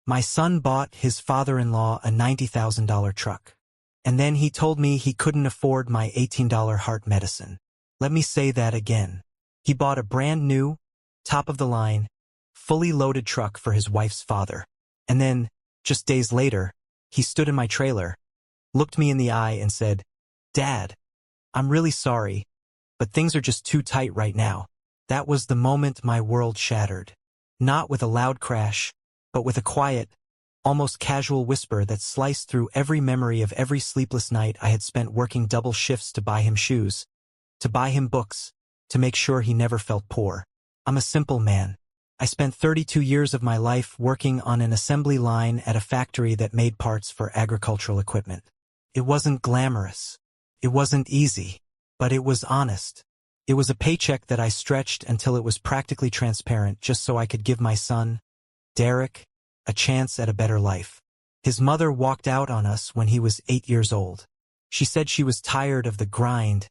My son bought his father-in-law a $90,000 truck. And then he told me he couldn't afford my $18 heart medicine. Let me say that again. He bought a brand new, top-of-the-line, fully loaded truck for his wife's father. And then, just days later, he stood in my trailer, looked me in the eye and said, "Dad, I'm really sorry, but things are just too tight right now." That was the moment my world shattered. Not with a loud crash, but with a quiet, almost casual whisper that sliced through every memory of every sleepless night I had spent working double shifts to buy him shoes, to buy him books, to make sure he never felt poor. I'm a simple man. I spent 32 years of my life working on an assembly line at a factory that made parts for agricultural equipment. It wasn't glamorous. It wasn't easy. But it was honest. It was a paycheck that I stretched until it was practically transparent just so I could give my son, Derek, a chance at a better life. His mother walked out on us when he was 8 years old. She said she was tired of the grind,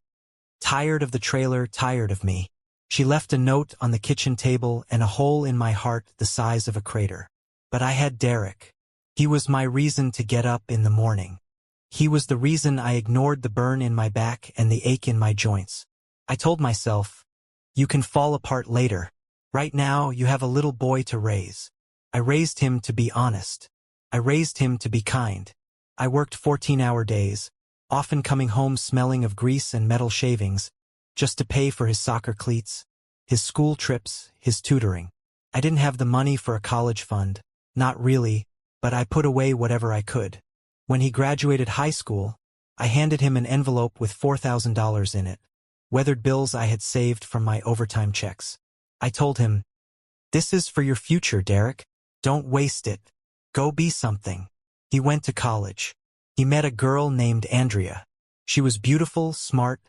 tired of the trailer, tired of me. She left a note on the kitchen table and a hole in my heart the size of a crater. But I had Derek. He was my reason to get up in the morning. He was the reason I ignored the burn in my back and the ache in my joints. I told myself, "You can fall apart later. Right now, you have a little boy to raise." I raised him to be honest. I raised him to be kind. I worked 14-hour days, often coming home smelling of grease and metal shavings, just to pay for his soccer cleats, his school trips, his tutoring. I didn't have the money for a college fund, not really, but I put away whatever I could. When he graduated high school, I handed him an envelope with $4,000 in it, weathered bills I had saved from my overtime checks. I told him, "This is for your future, Derek. Don't waste it. Go be something." He went to college. He met a girl named Andrea. She was beautiful, smart,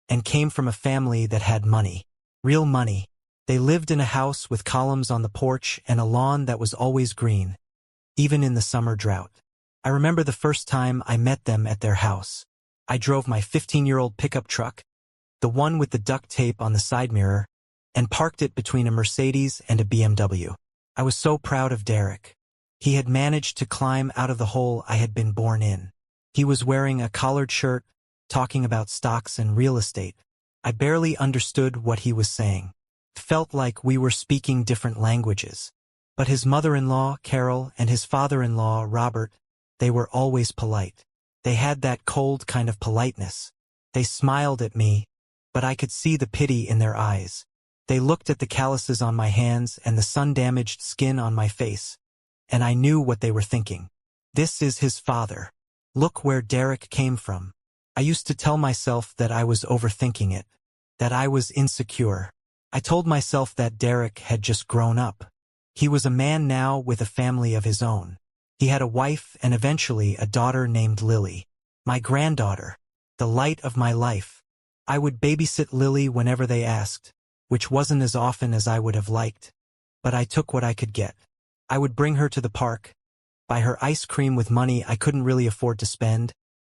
and came from a family that had money. Real money. They lived in a house with columns on the porch and a lawn that was always green, even in the summer drought. I remember the first time I met them at their house. I drove my 15-year-old pickup truck, the one with the duct tape on the side mirror, and parked it between a Mercedes and a BMW. I was so proud of Derek. He had managed to climb out of the hole I had been born in. He was wearing a collared shirt, talking about stocks and real estate. I barely understood what he was saying. It felt like we were speaking different languages. But his mother-in-law, Carol, and his father-in-law, Robert, they were always polite. They had that cold kind of politeness. They smiled at me, but I could see the pity in their eyes. They looked at the calluses on my hands and the sun-damaged skin on my face, and I knew what they were thinking. This is his father. Look where Derek came from. I used to tell myself that I was overthinking it, that I was insecure. I told myself that Derek had just grown up. He was a man now with a family of his own. He had a wife and eventually a daughter named Lily. My granddaughter, the light of my life. I would babysit Lily whenever they asked, which wasn't as often as I would have liked, but I took what I could get. I would bring her to the park, buy her ice cream with money I couldn't really afford to spend,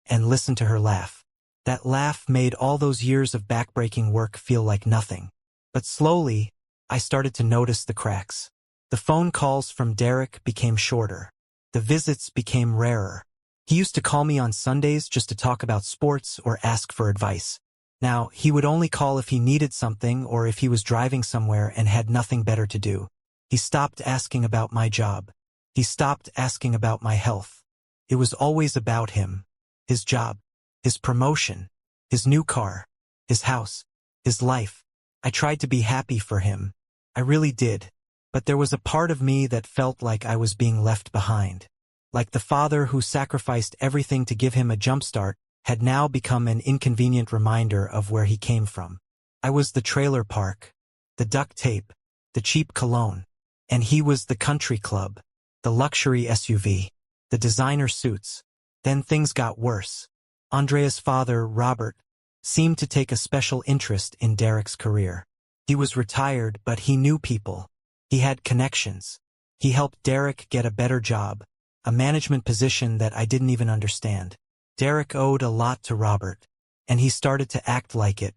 and listen to her laugh. That laugh made all those years of backbreaking work feel like nothing. But slowly, I started to notice the cracks. The phone calls from Derek became shorter. The visits became rarer. He used to call me on Sundays just to talk about sports or ask for advice. Now, he would only call if he needed something or if he was driving somewhere and had nothing better to do. He stopped asking about my job. He stopped asking about my health. It was always about him, his job, his promotion, his new car, his house, his life. I tried to be happy for him. I really did. But there was a part of me that felt like I was being left behind. Like the father who sacrificed everything to give him a jumpstart had now become an inconvenient reminder of where he came from. I was the trailer park, the duct tape, the cheap cologne, and he was the country club, the luxury SUV, the designer suits. Then things got worse. Andrea's father, Robert, seemed to take a special interest in Derek's career. He was retired, but he knew people. He had connections. He helped Derek get a better job, a management position that I didn't even understand. Derek owed a lot to Robert, and he started to act like it.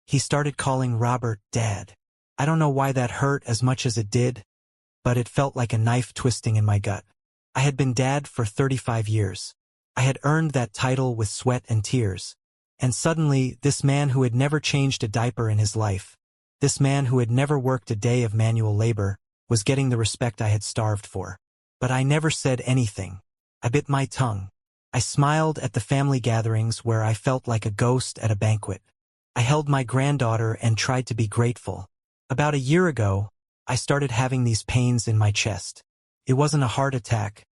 He started calling Robert Dad. I don't know why that hurt as much as it did, but it felt like a knife twisting in my gut. I had been dad for 35 years. I had earned that title with sweat and tears. And suddenly, this man who had never changed a diaper in his life, this man who had never worked a day of manual labor, was getting the respect I had starved for. But I never said anything. I bit my tongue. I smiled at the family gatherings where I felt like a ghost at a banquet. I held my granddaughter and tried to be grateful. About a year ago, I started having these pains in my chest. It wasn't a heart attack,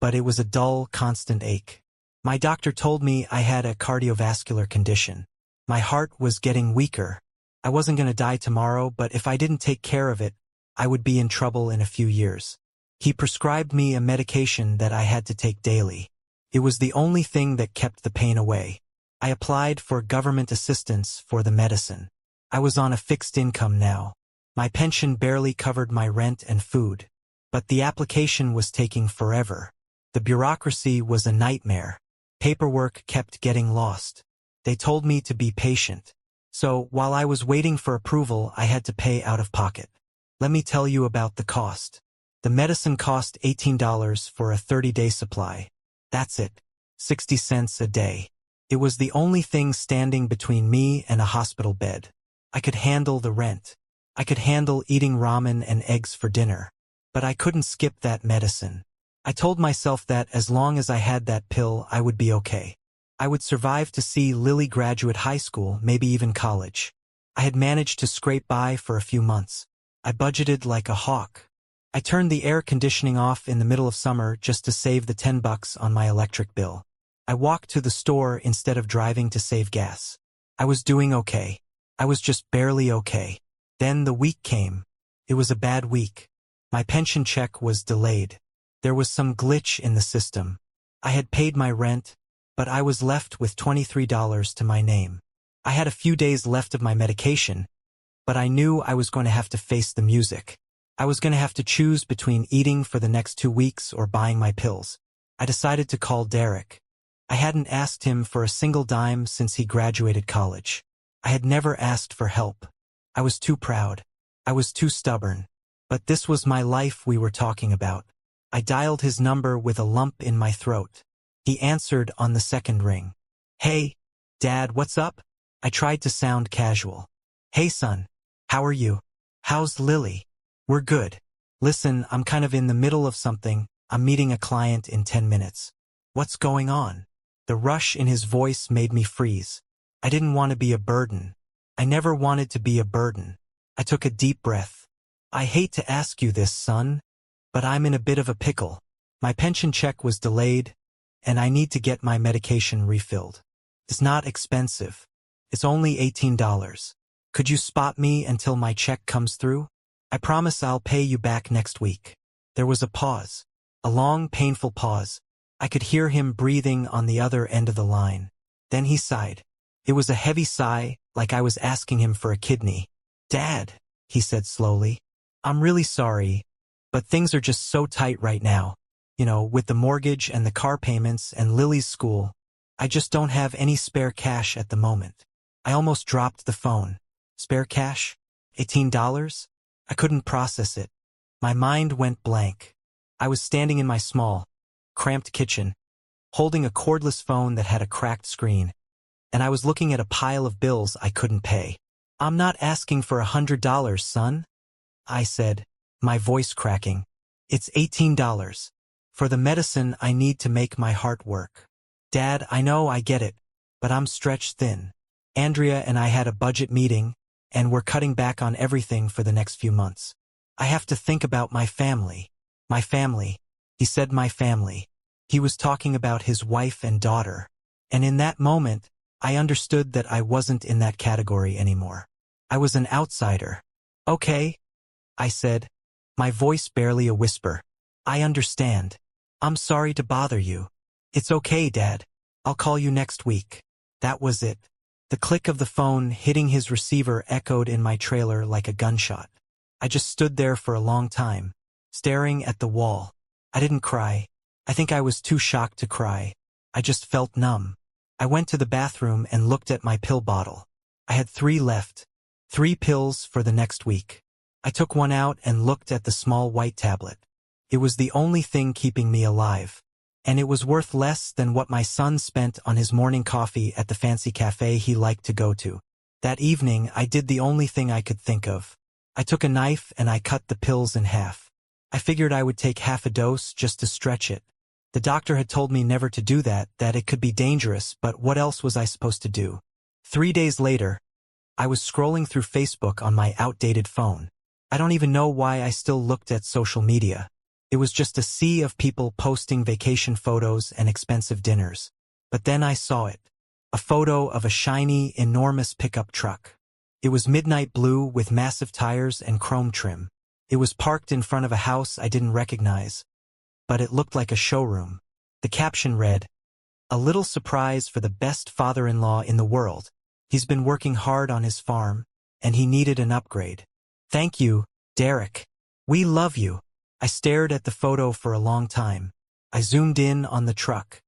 but it was a dull, constant ache. My doctor told me I had a cardiovascular condition. My heart was getting weaker. I wasn't going to die tomorrow, but if I didn't take care of it, I would be in trouble in a few years. He prescribed me a medication that I had to take daily. It was the only thing that kept the pain away. I applied for government assistance for the medicine. I was on a fixed income now. My pension barely covered my rent and food. But the application was taking forever. The bureaucracy was a nightmare. Paperwork kept getting lost. They told me to be patient. So, while I was waiting for approval, I had to pay out of pocket. Let me tell you about the cost. The medicine cost $18 for a 30-day supply. That's it. 60 cents a day. It was the only thing standing between me and a hospital bed. I could handle the rent. I could handle eating ramen and eggs for dinner. But I couldn't skip that medicine. I told myself that as long as I had that pill, I would be okay. I would survive to see Lily graduate high school, maybe even college. I had managed to scrape by for a few months. I budgeted like a hawk. I turned the air conditioning off in the middle of summer just to save the $10 on my electric bill. I walked to the store instead of driving to save gas. I was doing okay. I was just barely okay. Then the week came. It was a bad week. My pension check was delayed. There was some glitch in the system. I had paid my rent, but I was left with $23 to my name. I had a few days left of my medication, but I knew I was going to have to face the music. I was going to have to choose between eating for the next 2 weeks or buying my pills. I decided to call Derek. I hadn't asked him for a single dime since he graduated college. I had never asked for help. I was too proud. I was too stubborn. But this was my life we were talking about. I dialed his number with a lump in my throat. He answered on the second ring. Hey, Dad, what's up? I tried to sound casual. Hey, son. How are you? How's Lily? We're good. Listen, I'm kind of in the middle of something. I'm meeting a client in 10 minutes. What's going on? The rush in his voice made me freeze. I didn't want to be a burden. I never wanted to be a burden. I took a deep breath. I hate to ask you this, son, but I'm in a bit of a pickle. My pension check was delayed, and I need to get my medication refilled. It's not expensive. It's only $18. Could you spot me until my check comes through? I promise I'll pay you back next week. There was a pause. A long, painful pause. I could hear him breathing on the other end of the line. Then he sighed. It was a heavy sigh, like I was asking him for a kidney. Dad, he said slowly, I'm really sorry, but things are just so tight right now. You know, with the mortgage and the car payments and Lily's school. I just don't have any spare cash at the moment. I almost dropped the phone. Spare cash? $18? I couldn't process it. My mind went blank. I was standing in my small, cramped kitchen, holding a cordless phone that had a cracked screen, and I was looking at a pile of bills I couldn't pay. I'm not asking for $100, son, I said, my voice cracking. It's $18. For the medicine I need to make my heart work. Dad, I know I get it, but I'm stretched thin. Andrea and I had a budget meeting, and we're cutting back on everything for the next few months. I have to think about my family. My family. He said my family. He was talking about his wife and daughter. And in that moment, I understood that I wasn't in that category anymore. I was an outsider. Okay, I said, my voice barely a whisper. I understand. I'm sorry to bother you. It's okay, Dad. I'll call you next week. That was it. The click of the phone hitting his receiver echoed in my trailer like a gunshot. I just stood there for a long time, staring at the wall. I didn't cry. I think I was too shocked to cry. I just felt numb. I went to the bathroom and looked at my pill bottle. I had 3 left. 3 pills for the next week. I took one out and looked at the small white tablet. It was the only thing keeping me alive. And it was worth less than what my son spent on his morning coffee at the fancy cafe he liked to go to. That evening, I did the only thing I could think of. I took a knife and I cut the pills in half. I figured I would take half a dose just to stretch it. The doctor had told me never to do that it could be dangerous, but what else was I supposed to do? 3 days later, I was scrolling through Facebook on my outdated phone. I don't even know why I still looked at social media. It was just a sea of people posting vacation photos and expensive dinners. But then I saw it. A photo of a shiny, enormous pickup truck. It was midnight blue with massive tires and chrome trim. It was parked in front of a house I didn't recognize, but it looked like a showroom. The caption read, "A little surprise for the best father-in-law in the world. He's been working hard on his farm, and he needed an upgrade. Thank you, Derek. We love you." I stared at the photo for a long time. I zoomed in on the truck.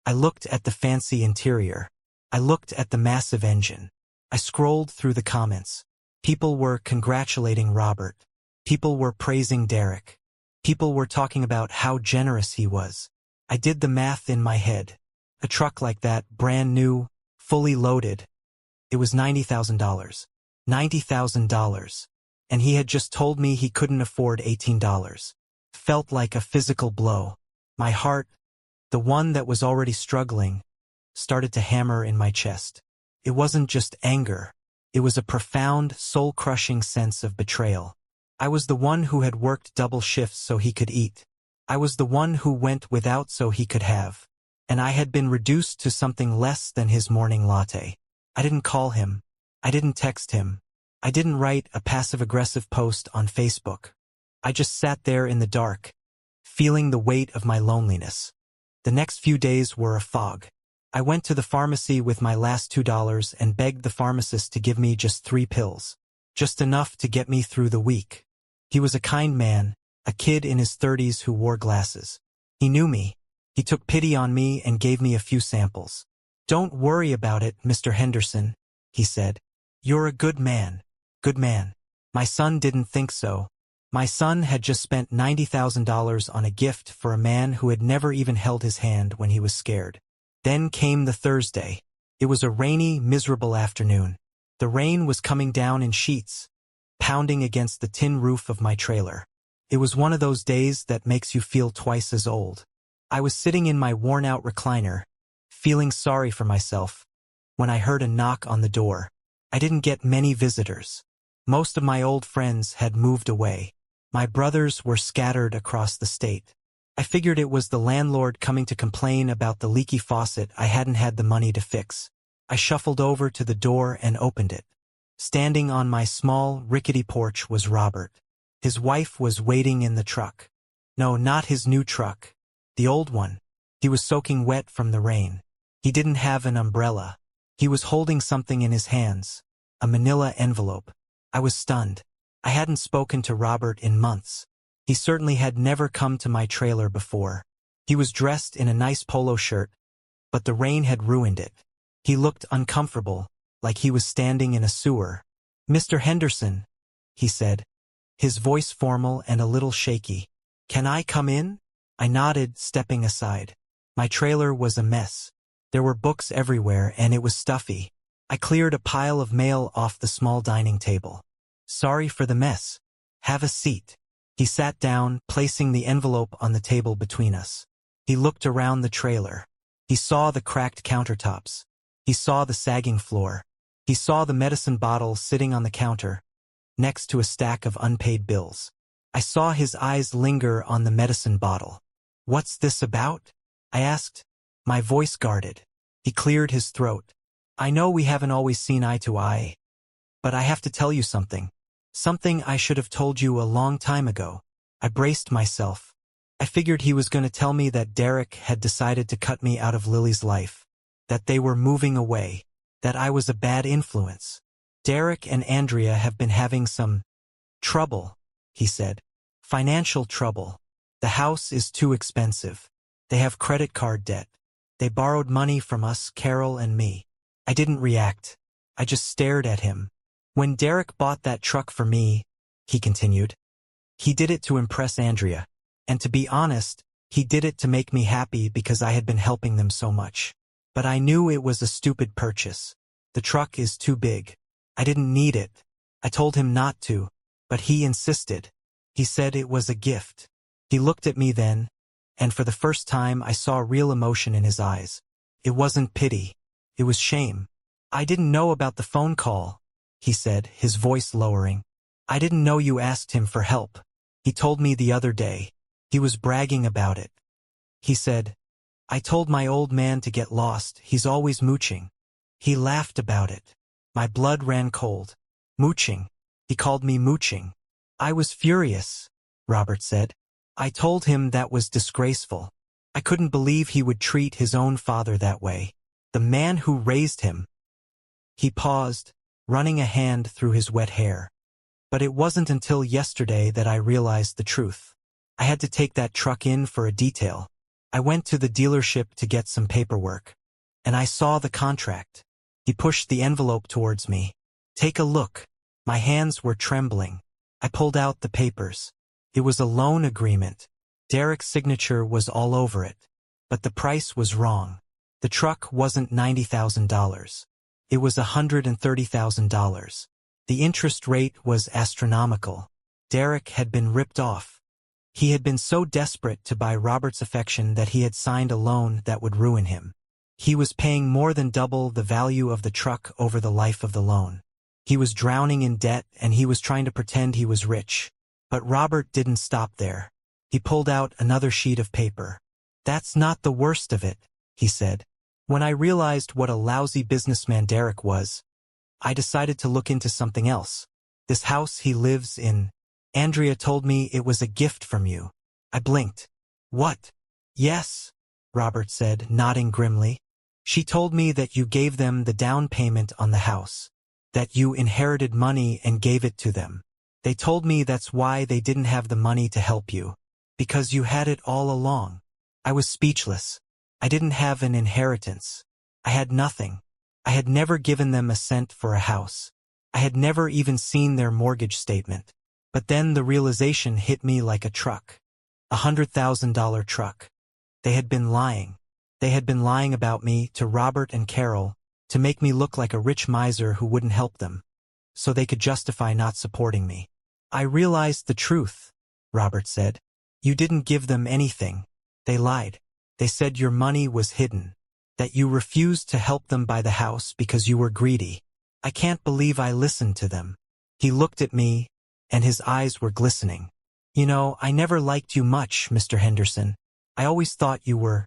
I looked at the fancy interior. I looked at the massive engine. I scrolled through the comments. People were congratulating Robert. People were praising Derek. People were talking about how generous he was. I did the math in my head. A truck like that, brand new, fully loaded. It was $90,000. $90,000. And he had just told me he couldn't afford $18. Felt like a physical blow. My heart, the one that was already struggling, started to hammer in my chest. It wasn't just anger. It was a profound, soul-crushing sense of betrayal. I was the one who had worked double shifts so he could eat. I was the one who went without so he could have. And I had been reduced to something less than his morning latte. I didn't call him. I didn't text him. I didn't write a passive-aggressive post on Facebook. I just sat there in the dark, feeling the weight of my loneliness. The next few days were a fog. I went to the pharmacy with my last $2 and begged the pharmacist to give me just 3 pills. Just enough to get me through the week. He was a kind man, a kid in his 30s who wore glasses. He knew me. He took pity on me and gave me a few samples. "Don't worry about it, Mr. Henderson," he said. "You're a good man. Good man." My son didn't think so. My son had just spent $90,000 on a gift for a man who had never even held his hand when he was scared. Then came the Thursday. It was a rainy, miserable afternoon. The rain was coming down in sheets, pounding against the tin roof of my trailer. It was one of those days that makes you feel twice as old. I was sitting in my worn-out recliner, feeling sorry for myself, when I heard a knock on the door. I didn't get many visitors. Most of my old friends had moved away. My brothers were scattered across the state. I figured it was the landlord coming to complain about the leaky faucet I hadn't had the money to fix. I shuffled over to the door and opened it. Standing on my small, rickety porch was Robert. His wife was waiting in the truck. No, not his new truck. The old one. He was soaking wet from the rain. He didn't have an umbrella. He was holding something in his hands. A manila envelope. I was stunned. I hadn't spoken to Robert in months. He certainly had never come to my trailer before. He was dressed in a nice polo shirt, but the rain had ruined it. He looked uncomfortable, like he was standing in a sewer. "Mr. Henderson," he said, his voice formal and a little shaky. "Can I come in?" I nodded, stepping aside. My trailer was a mess. There were books everywhere, and it was stuffy. I cleared a pile of mail off the small dining table. "Sorry for the mess. Have a seat." He sat down, placing the envelope on the table between us. He looked around the trailer. He saw the cracked countertops. He saw the sagging floor. He saw the medicine bottle sitting on the counter, next to a stack of unpaid bills. I saw his eyes linger on the medicine bottle. "What's this about?" I asked, my voice guarded. He cleared his throat. "I know we haven't always seen eye to eye, but I have to tell you something. Something I should have told you a long time ago." I braced myself. I figured he was going to tell me that Derek had decided to cut me out of Lily's life, that they were moving away, that I was a bad influence. "Derek and Andrea have been having some trouble," he said. "Financial trouble. The house is too expensive. They have credit card debt. They borrowed money from us, Carol and me." I didn't react. I just stared at him. "When Derek bought that truck for me," he continued, "he did it to impress Andrea. And to be honest, he did it to make me happy because I had been helping them so much. But I knew it was a stupid purchase. The truck is too big. I didn't need it. I told him not to, but he insisted. He said it was a gift. He looked at me then, and for the first time I saw real emotion in his eyes. It wasn't pity. It was shame. I didn't know about the phone call, he said, his voice lowering. I didn't know you asked him for help. He told me the other day. He was bragging about it. He said, I told my old man to get lost, he's always mooching. He laughed about it. My blood ran cold. Mooching. He called me mooching. I was furious, Robert said. I told him that was disgraceful. I couldn't believe he would treat his own father that way. The man who raised him. He paused, running a hand through his wet hair. But it wasn't until yesterday that I realized the truth. I had to take that truck in for a detail. I went to the dealership to get some paperwork. And I saw the contract. He pushed the envelope towards me. Take a look. My hands were trembling. I pulled out the papers. It was a loan agreement. Derek's signature was all over it. But the price was wrong. The truck wasn't $90,000. It was $130,000. The interest rate was astronomical. Derek had been ripped off. He had been so desperate to buy Robert's affection that he had signed a loan that would ruin him. He was paying more than double the value of the truck over the life of the loan. He was drowning in debt and he was trying to pretend he was rich. But Robert didn't stop there. He pulled out another sheet of paper. That's not the worst of it, he said. When I realized what a lousy businessman Derek was, I decided to look into something else. This house he lives in. Andrea told me it was a gift from you. I blinked. What? Yes, Robert said, nodding grimly. She told me that you gave them the down payment on the house. That you inherited money and gave it to them. They told me that's why they didn't have the money to help you. Because you had it all along. I was speechless. I didn't have an inheritance. I had nothing. I had never given them a cent for a house. I had never even seen their mortgage statement. But then the realization hit me like a truck. $100,000 truck. They had been lying. They had been lying about me to Robert and Carol to make me look like a rich miser who wouldn't help them, so they could justify not supporting me. I realized the truth, Robert said. You didn't give them anything. They lied. They said your money was hidden. That you refused to help them buy the house because you were greedy. I can't believe I listened to them. He looked at me, and his eyes were glistening. You know, I never liked you much, Mr. Henderson. I always thought you were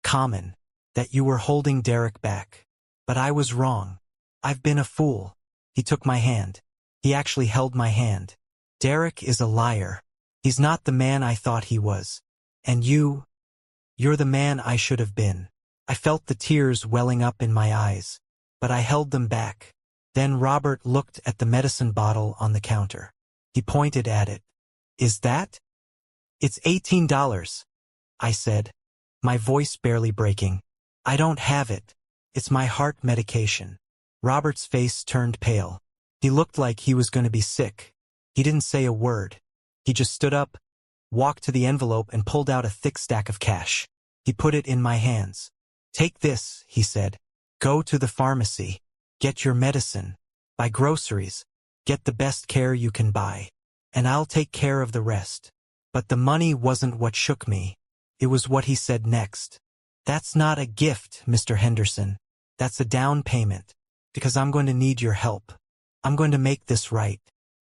common, that you were holding Derek back. But I was wrong. I've been a fool. He took my hand. He actually held my hand. Derek is a liar. He's not the man I thought he was. And you're the man I should have been. I felt the tears welling up in my eyes, but I held them back. Then Robert looked at the medicine bottle on the counter. He pointed at it. Is that? It's $18, I said, my voice barely breaking. I don't have it. It's my heart medication. Robert's face turned pale. He looked like he was going to be sick. He didn't say a word. He just stood up, walked to the envelope and pulled out a thick stack of cash. He put it in my hands. Take this, he said. Go to the pharmacy. Get your medicine. Buy groceries. Get the best care you can buy. And I'll take care of the rest. But the money wasn't what shook me. It was what he said next. That's not a gift, Mr. Henderson. That's a down payment. Because I'm going to need your help. I'm going to make this right.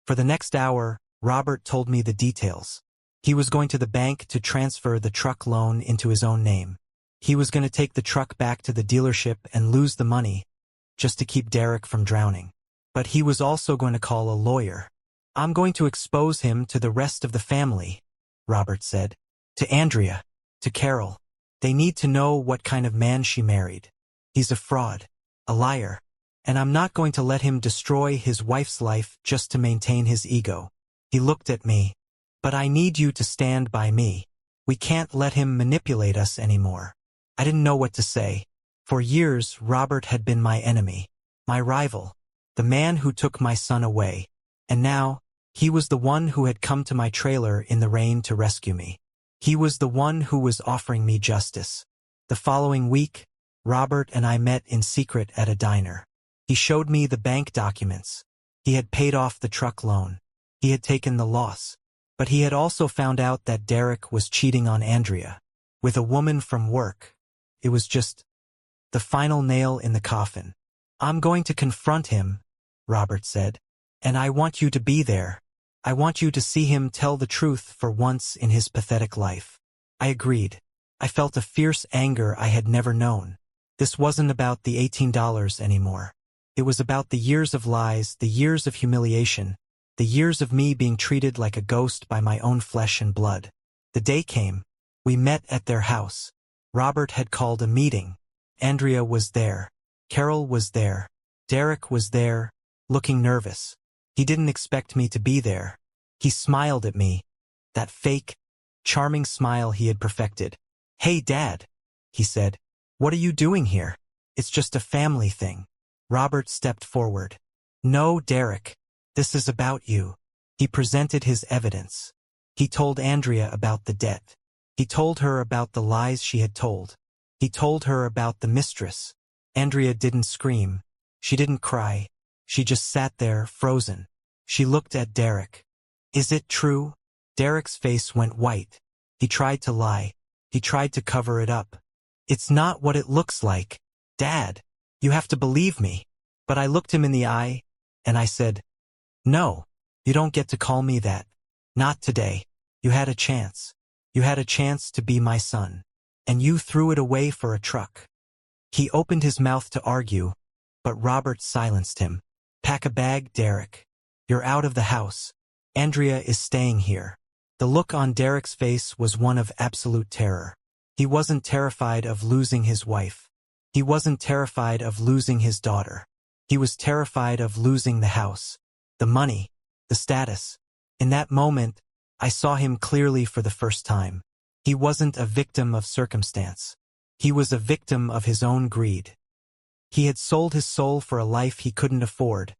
For the next hour, Robert told me the details. He was going to the bank to transfer the truck loan into his own name. He was going to take the truck back to the dealership and lose the money, just to keep Derek from drowning. But he was also going to call a lawyer. I'm going to expose him to the rest of the family, Robert said. To Andrea, to Carol. They need to know what kind of man she married. He's a fraud, a liar, and I'm not going to let him destroy his wife's life just to maintain his ego. He looked at me. But I need you to stand by me. We can't let him manipulate us anymore. I didn't know what to say. For years, Robert had been my enemy, my rival, the man who took my son away. And now, he was the one who had come to my trailer in the rain to rescue me. He was the one who was offering me justice. The following week, Robert and I met in secret at a diner. He showed me the bank documents. He had paid off the truck loan. He had taken the loss. But he had also found out that Derek was cheating on Andrea with a woman from work. It was just the final nail in the coffin. "I'm going to confront him," Robert said. "And I want you to be there. I want you to see him tell the truth for once in his pathetic life." I agreed. I felt a fierce anger I had never known. This wasn't about the $18 anymore. It was about the years of lies, the years of humiliation, the years of me being treated like a ghost by my own flesh and blood. The day came. We met at their house. Robert had called a meeting. Andrea was there. Carol was there. Derek was there, looking nervous. He didn't expect me to be there. He smiled at me. That fake, charming smile he had perfected. "Hey, Dad," he said. "What are you doing here? It's just a family thing." Robert stepped forward. "No, Derek. This is about you." He presented his evidence. He told Andrea about the debt. He told her about the lies she had told. He told her about the mistress. Andrea didn't scream. She didn't cry. She just sat there, frozen. She looked at Derek. "Is it true?" Derek's face went white. He tried to lie. He tried to cover it up. "It's not what it looks like. Dad, you have to believe me." But I looked him in the eye, and I said, "No, you don't get to call me that. Not today. You had a chance. You had a chance to be my son. And you threw it away for a truck." He opened his mouth to argue, but Robert silenced him. "Pack a bag, Derek. You're out of the house. Andrea is staying here." The look on Derek's face was one of absolute terror. He wasn't terrified of losing his wife. He wasn't terrified of losing his daughter. He was terrified of losing the house, the money, the status. In that moment, I saw him clearly for the first time. He wasn't a victim of circumstance. He was a victim of his own greed. He had sold his soul for a life he couldn't afford,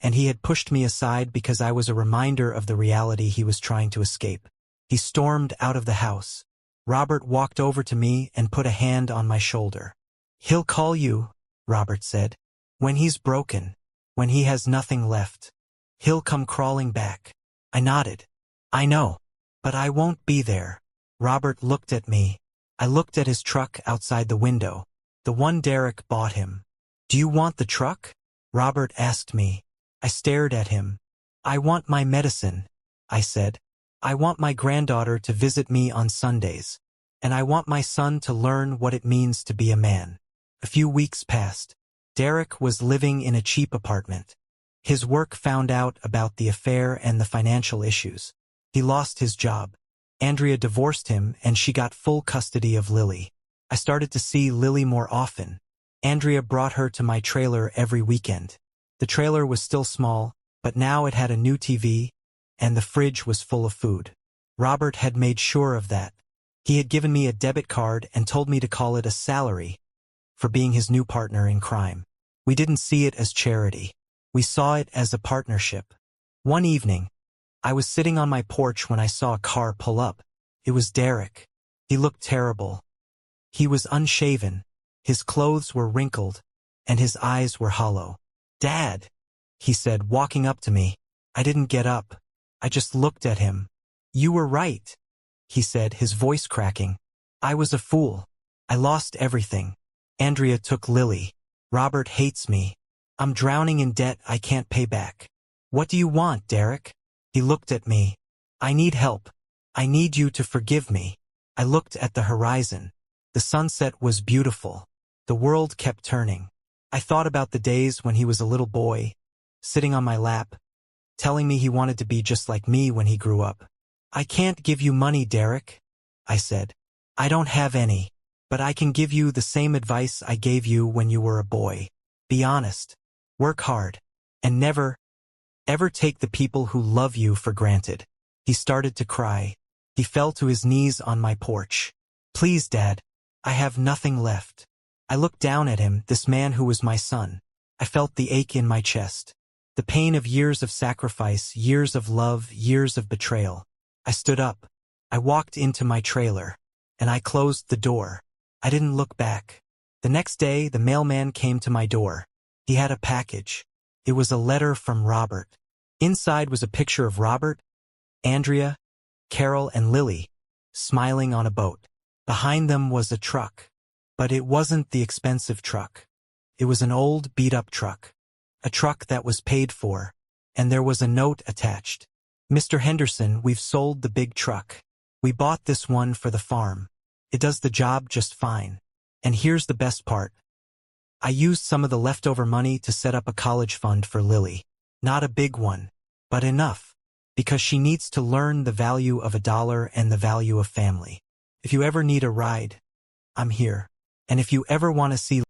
and he had pushed me aside because I was a reminder of the reality he was trying to escape. He stormed out of the house. Robert walked over to me and put a hand on my shoulder. "He'll call you," Robert said. "When he's broken, when he has nothing left, he'll come crawling back." I nodded. "I know, but I won't be there." Robert looked at me. I looked at his truck outside the window, the one Derek bought him. "Do you want the truck?" Robert asked me. I stared at him. "I want my medicine," I said. "I want my granddaughter to visit me on Sundays. And I want my son to learn what it means to be a man." A few weeks passed. Derek was living in a cheap apartment. His work found out about the affair and the financial issues. He lost his job. Andrea divorced him and she got full custody of Lily. I started to see Lily more often. Andrea brought her to my trailer every weekend. The trailer was still small, but now it had a new TV, and the fridge was full of food. Robert had made sure of that. He had given me a debit card and told me to call it a salary for being his new partner in crime. We didn't see it as charity. We saw it as a partnership. One evening, I was sitting on my porch when I saw a car pull up. It was Derek. He looked terrible. He was unshaven. His clothes were wrinkled, and his eyes were hollow. "Dad," he said, walking up to me. I didn't get up. I just looked at him. "You were right," he said, his voice cracking. "I was a fool. I lost everything. Andrea took Lily. Robert hates me. I'm drowning in debt I can't pay back. What do you want, Derek?" He looked at me. "I need help. I need you to forgive me." I looked at the horizon. The sunset was beautiful. The world kept turning. I thought about the days when he was a little boy, sitting on my lap, telling me he wanted to be just like me when he grew up. "I can't give you money, Derek," I said. "I don't have any, but I can give you the same advice I gave you when you were a boy. Be honest, work hard, and never, ever take the people who love you for granted." He started to cry. He fell to his knees on my porch. "Please, Dad, I have nothing left." I looked down at him, this man who was my son. I felt the ache in my chest. The pain of years of sacrifice, years of love, years of betrayal. I stood up. I walked into my trailer, and I closed the door. I didn't look back. The next day, the mailman came to my door. He had a package. It was a letter from Robert. Inside was a picture of Robert, Andrea, Carol, and Lily, smiling on a boat. Behind them was a truck. But it wasn't the expensive truck. It was an old, beat-up truck. A truck that was paid for. And there was a note attached. Mr. Henderson, we've sold the big truck. We bought this one for the farm. It does the job just fine. And here's the best part. I used some of the leftover money to set up a college fund for Lily. Not a big one, but enough. Because she needs to learn the value of $1 and the value of family. If you ever need a ride, I'm here. And if you ever want to see